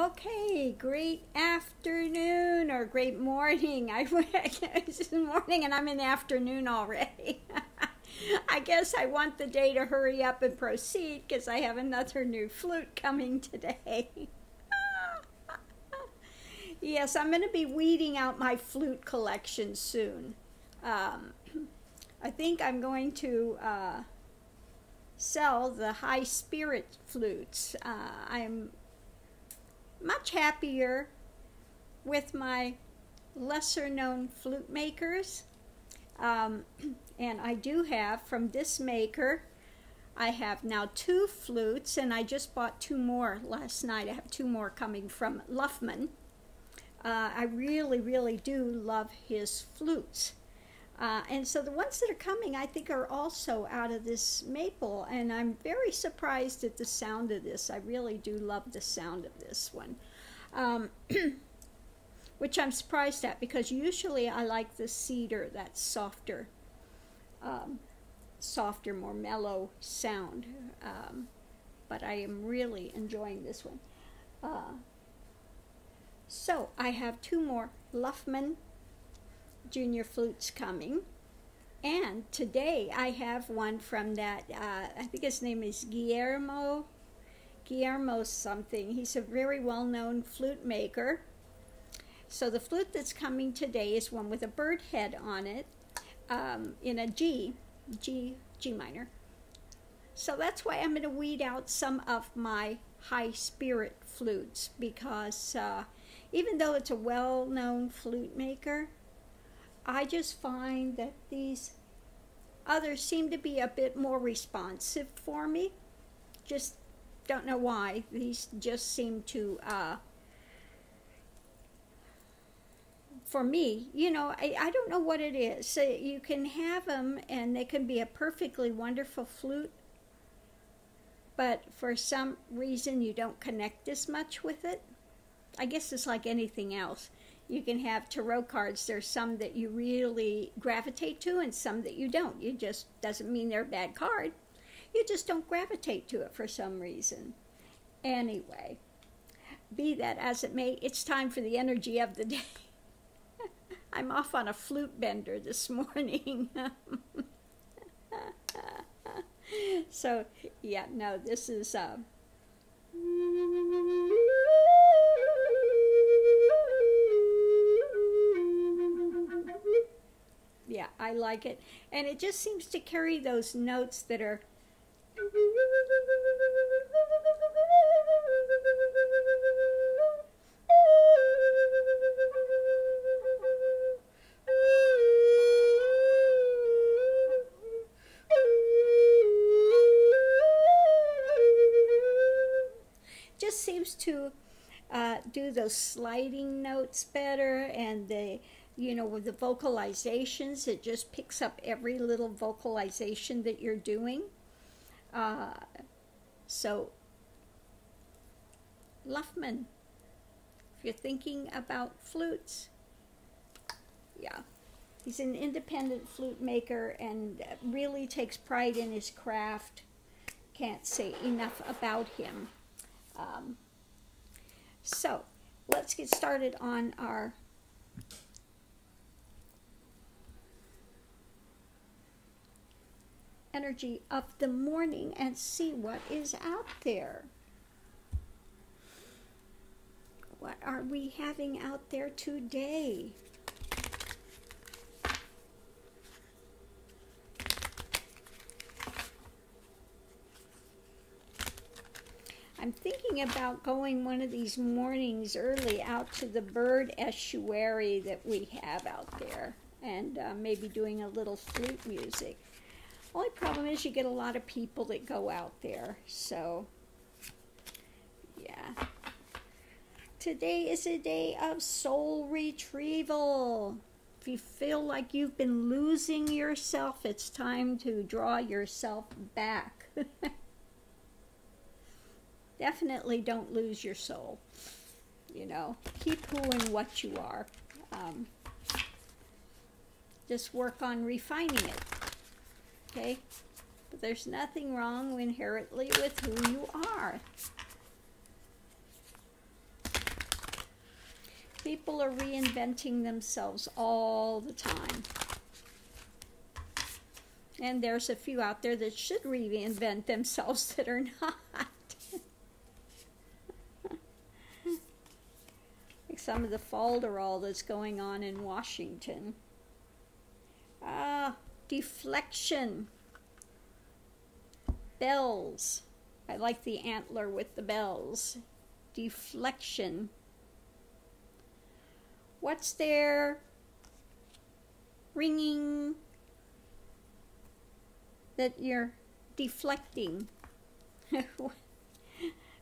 Okay, great afternoon or great morning. It's morning and I'm in the afternoon already. I guess I want the day to hurry up and proceed because I have another new flute coming today. Yes, I'm going to be weeding out my flute collection soon. I think I'm going to sell the high spirit flutes. I'm much happier with my lesser known flute makers. And I do have from this maker, I have now 2 flutes, and I just bought 2 more last night. I have 2 more coming from Luffman. I really do love his flutes. And so the ones that are coming, I think, are also out of this maple, and I'm very surprised at the sound of this. I really do love the sound of this one, which I'm surprised at because usually I like the cedar, that softer, more mellow sound, but I am really enjoying this one. So I have 2 more Luffman Junior flutes coming, and today I have one from that I think his name is Guillermo something. He's a very well-known flute maker. So the flute that's coming today is one with a bird head on it, in a G minor. So that's why I'm going to weed out some of my high spirit flutes, because even though it's a well-known flute maker, I just find that these others seem to be a bit more responsive for me. Just don't know why. These just seem to, for me, you know, I don't know what it is. So you can have them and they can be a perfectly wonderful flute, but for some reason you don't connect as much with it. I guess it's like anything else. You can have tarot cards. There's some that you really gravitate to and some that you don't. You just, doesn't mean they're a bad card. You just don't gravitate to it for some reason. Anyway, be that as it may, it's time for the energy of the day. I'm off on a flute bender this morning. So, yeah, no, this is... Yeah, I like it. And it just seems to carry those notes that are... just seems to do those sliding notes better, and the... You know, with the vocalizations, it just picks up every little vocalization that you're doing. So, Luffman, if you're thinking about flutes, yeah. He's an independent flute maker and really takes pride in his craft. Can't say enough about him. So, let's get started on our... energy of the morning and see what is out there. What are we having out there today? I'm thinking about going one of these mornings early out to the bird estuary that we have out there, and maybe doing a little flute music. Only problem is you get a lot of people that go out there, so yeah. Today is a day of soul retrieval. If you feel like you've been losing yourself, it's time to draw yourself back. Definitely don't lose your soul. You know, keep who and what you are. Just work on refining it. Okay, but there's nothing wrong inherently with who you are. people are reinventing themselves all the time. And there's a few out there that should reinvent themselves that are not. Like some of the falderall that's going on in Washington. Deflection. Bells. I like the antler with the bells. Deflection. What's there ringing that you're deflecting?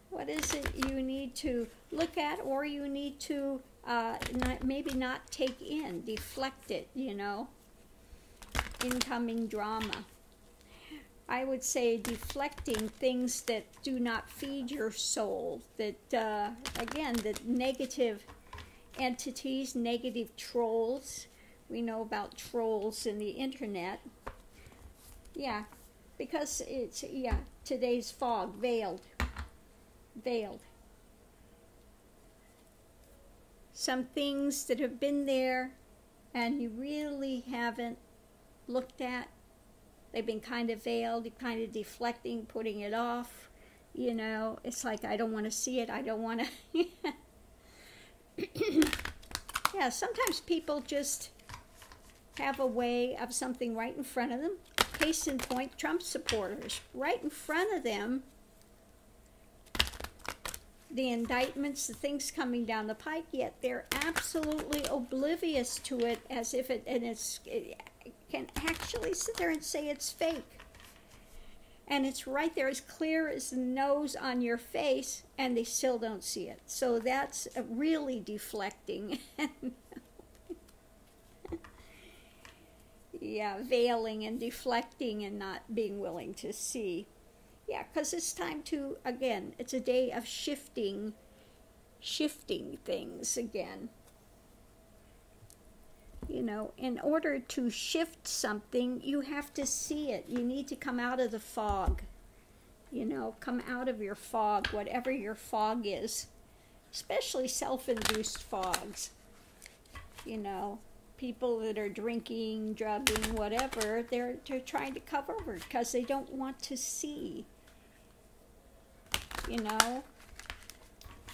What is it you need to look at, or you need to maybe not take in? Deflect it, you know. Incoming drama. I would say deflecting things that do not feed your soul. That, again, that negative entities, negative trolls. We know about trolls in the internet. Yeah, because it's, yeah, today's fog, veiled. Some things that have been there and you really haven't looked at. They've been kind of veiled, kind of deflecting, putting it off. You know, it's like, I don't want to see it. I don't want to. Yeah, sometimes people just have a way of something right in front of them. Case in point, Trump supporters. Right in front of them, the indictments, the things coming down the pike, yet they're absolutely oblivious to it, as if it can actually sit there and say it's fake. And it's right there as clear as the nose on your face, and they still don't see it. So that's really deflecting. Yeah, veiling and deflecting and not being willing to see. Yeah, because it's time to, again, it's a day of shifting things again. You know, in order to shift something, you have to see it. You need to come out of the fog. You know, come out of your fog, whatever your fog is. Especially self-induced fogs. You know, people that are drinking, drugging, whatever, they're trying to cover over because they don't want to see. You know,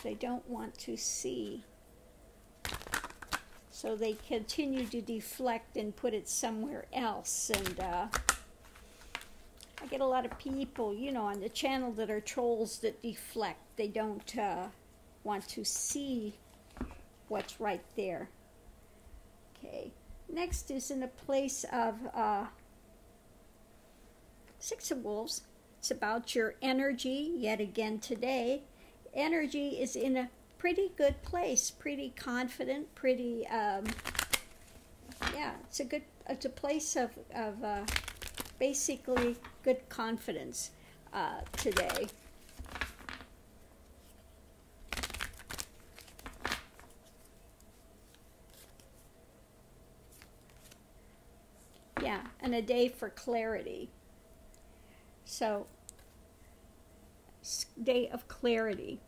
they don't want to see. So they continue to deflect and put it somewhere else. And I get a lot of people, you know, on the channel that are trolls that deflect. They don't want to see what's right there. Okay. Next is in a place of Six of Wolves. It's about your energy, yet again today. Energy is in a pretty good place, pretty confident, pretty, yeah, it's a place of basically good confidence today. Yeah, and a day for clarity. So, day of clarity.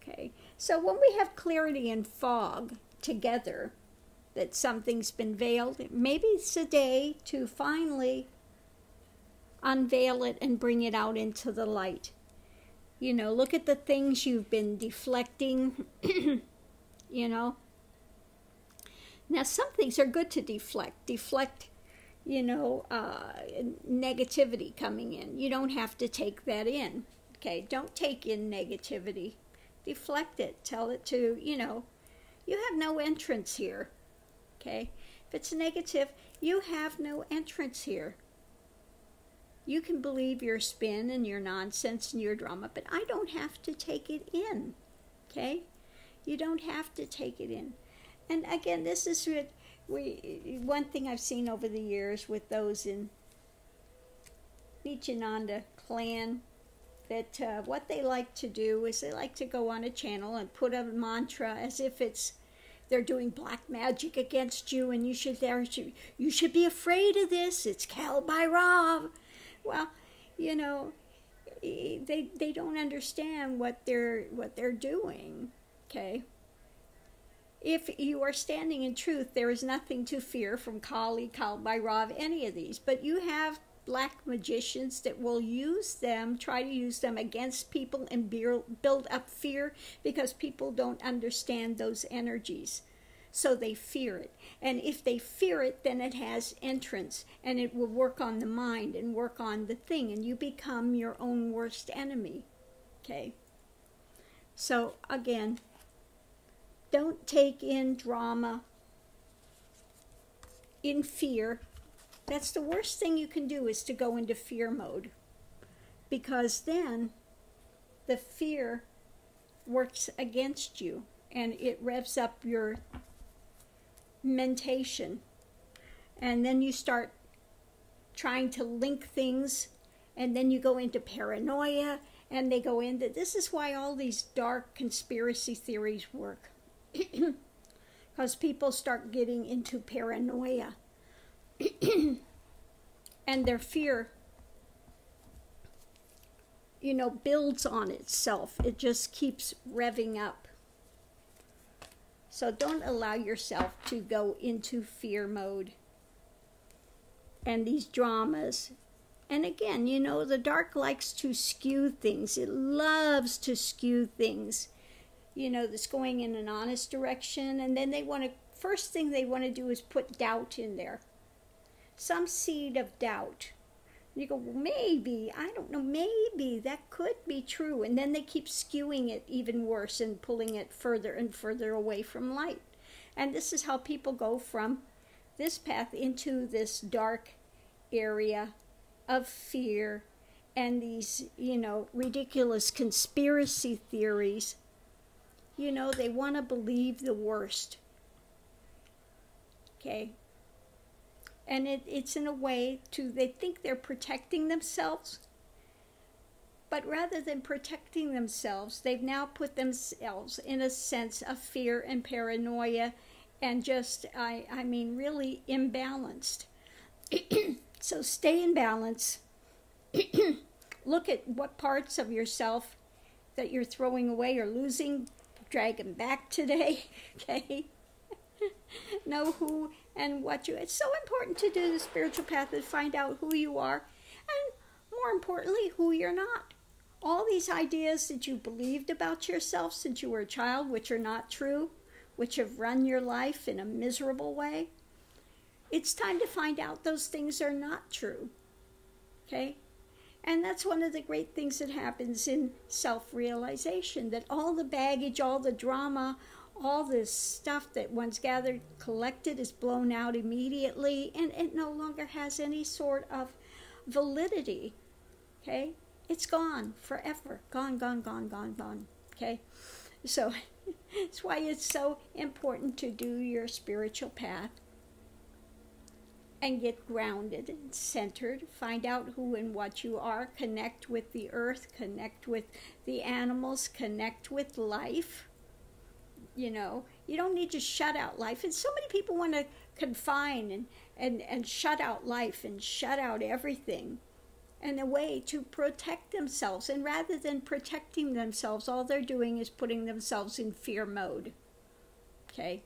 Okay, so when we have clarity and fog together, that something's been veiled, maybe it's a day to finally unveil it and bring it out into the light. You know, look at the things you've been deflecting, you know. Now, some things are good to deflect. Deflect, you know, negativity coming in. You don't have to take that in. Okay, don't take in negativity. Deflect it. Tell it to, you know, you have no entrance here. Okay, if it's negative, you have no entrance here. You can believe your spin and your nonsense and your drama, but I don't have to take it in. Okay, you don't have to take it in. And again, this is what one thing I've seen over the years with those in Vichananda clan, that what they like to do is they like to go on a channel and put a mantra as if they're doing black magic against you, and you should be afraid of this. It's Kal Bhairav. Well, you know, they don't understand what they're doing. Okay. if you are standing in truth, there is nothing to fear from Kali, Kal-Bhairav, any of these. But you have black magicians that will use them, try to use them against people and build up fear, because people don't understand those energies. So they fear it. And if they fear it, then it has entrance, and it will work on the mind and work on the thing, and you become your own worst enemy. Okay? So again, don't take in drama in fear. That's the worst thing you can do, is to go into fear mode, because then the fear works against you and it revs up your mentation, and then you start trying to link things, and then you go into paranoia, and they go into, this is why all these dark conspiracy theories work. Because people start getting into paranoia and their fear, builds on itself. It just keeps revving up. So don't allow yourself to go into fear mode and these dramas. And again, the dark likes to skew things. It loves to skew things. That's going in an honest direction, and then first thing they want to do is put doubt in there. Some seed of doubt. And you go, well, maybe, I don't know, maybe that could be true. And then they keep skewing it even worse and pulling it further and further away from light. And this is how people go from this path into this dark area of fear and these, ridiculous conspiracy theories. They want to believe the worst. Okay? And it's in a way they think they're protecting themselves. But rather than protecting themselves, they've now put themselves in a sense of fear and paranoia and just, really imbalanced. So stay in balance. Look at what parts of yourself that you're throwing away or losing. Drag them back today, okay? Know who and what you... It's so important to do the spiritual path and find out who you are, and more importantly, who you're not. All these ideas that you believed about yourself since you were a child, which are not true, which have run your life in a miserable way, it's time to find out those things are not true, okay? And that's one of the great things that happens in self-realization, that all the baggage, all the drama, all this stuff that one's gathered, collected, is blown out immediately, and it no longer has any sort of validity, okay? It's gone forever. Gone, gone, gone, gone, gone, okay? So that's why it's so important to do your spiritual path and get grounded and centered, find out who and what you are, connect with the earth, connect with the animals, connect with life. You don't need to shut out life. And so many people want to confine and shut out life and shut out everything in a way to protect themselves. And rather than protecting themselves, all they're doing is putting themselves in fear mode. Okay?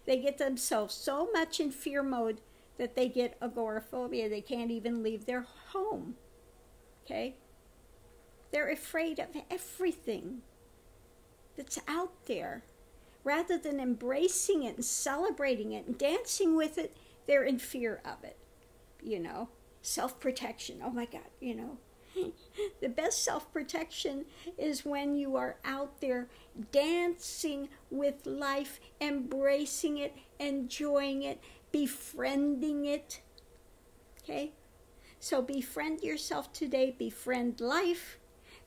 They get themselves so much in fear mode that they get agoraphobia. They can't even leave their home. Okay? They're afraid of everything that's out there. Rather than embracing it and celebrating it and dancing with it, they're in fear of it. Self-protection. Oh my God, The best self-protection is when you are out there dancing with life, embracing it, enjoying it, befriending it. Okay? So befriend yourself today, befriend life,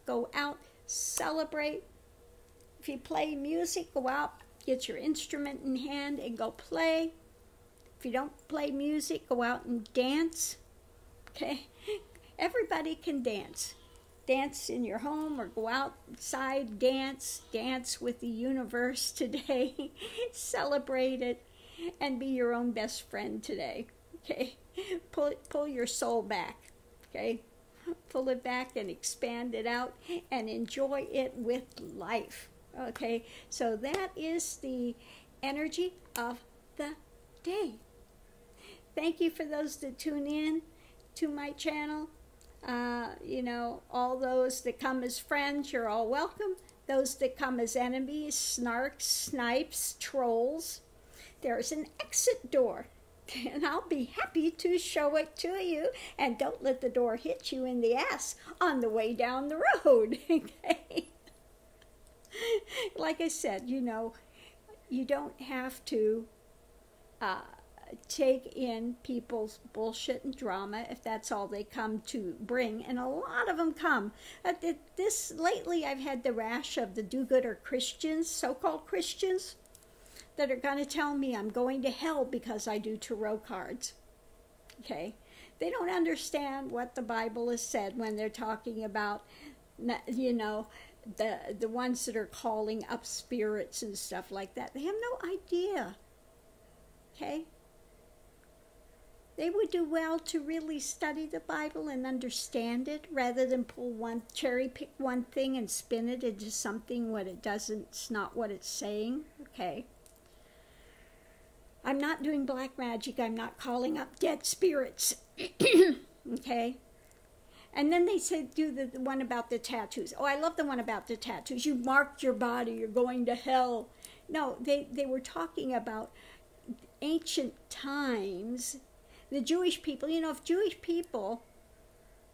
go out, celebrate. If you play music, go out, get your instrument in hand and go play. If you don't play music, go out and dance. Okay? Everybody can dance. Dance in your home or go outside, dance with the universe today. Celebrate it and be your own best friend today. Okay? Pull your soul back. Okay? Pull it back and expand it out and enjoy it with life. Okay? So that is the energy of the day. Thank you for those that tune in to my channel. All those that come as friends, you're all welcome. Those that come as enemies, snarks, snipes, trolls, there's an exit door. And I'll be happy to show it to you. And don't let the door hit you in the ass on the way down the road. Okay? Like I said, you don't have to take in people's bullshit and drama if that's all they come to bring. And a lot of them come. Lately I've had the rash of the do-gooder Christians, so-called Christians, that are going to tell me I'm going to hell because I do tarot cards. Okay? They don't understand what the Bible has said when they're talking about, the ones that are calling up spirits and stuff like that. They have no idea. Okay? They would do well to really study the Bible and understand it rather than cherry pick one thing and spin it into something what it doesn't, it's not what it's saying. Okay? I'm not doing black magic. I'm not calling up dead spirits. Okay? And then they said, do the one about the tattoos. Oh, I love the one about the tattoos. You marked your body. You're going to hell. No, they were talking about ancient times. The Jewish people, if Jewish people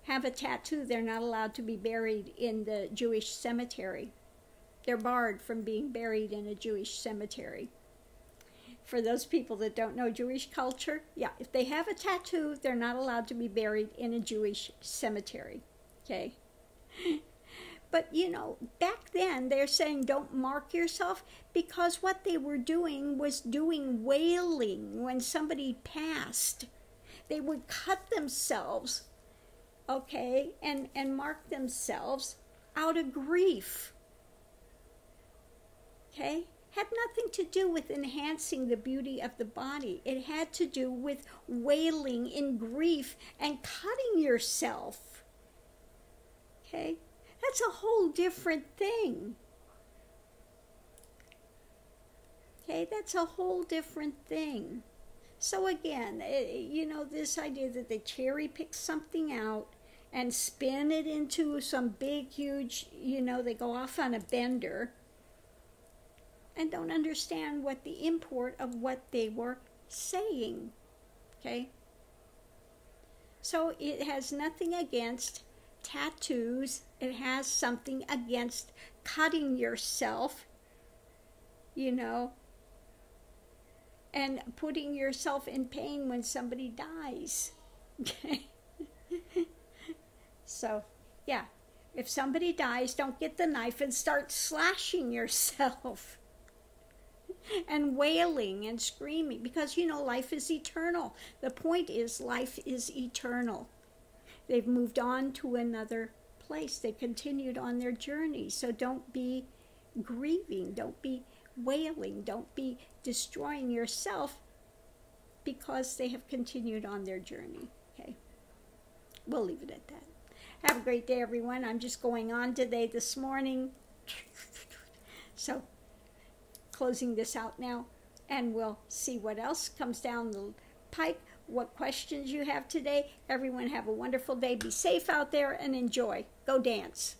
have a tattoo, they're not allowed to be buried in the Jewish cemetery. They're barred from being buried in a Jewish cemetery. For those people that don't know Jewish culture, yeah, if they have a tattoo, they're not allowed to be buried in a Jewish cemetery, okay? But, back then, they're saying don't mark yourself because what they were doing was doing wailing when somebody passed. They would cut themselves, okay, and mark themselves out of grief, okay? Had nothing to do with enhancing the beauty of the body. It had to do with wailing in grief and cutting yourself. Okay? That's a whole different thing. Okay? That's a whole different thing. So again, this idea that they cherry pick something out and spin it into some big, huge, they go off on a bender and don't understand what the import of what they were saying, okay? So it has nothing against tattoos. It has something against cutting yourself, and putting yourself in pain when somebody dies, okay? So, yeah, if somebody dies, don't get the knife and start slashing yourself. And wailing and screaming because life is eternal. The point is life is eternal. They've moved on to another place. They continued on their journey. So don't be grieving, don't be wailing, don't be destroying yourself because they have continued on their journey. Okay, we'll leave it at that. Have a great day, everyone. I'm just going on today this morning. So closing this out now, and we'll see what else comes down the pike, what questions you have today. Everyone have a wonderful day. Be safe out there and enjoy. Go dance.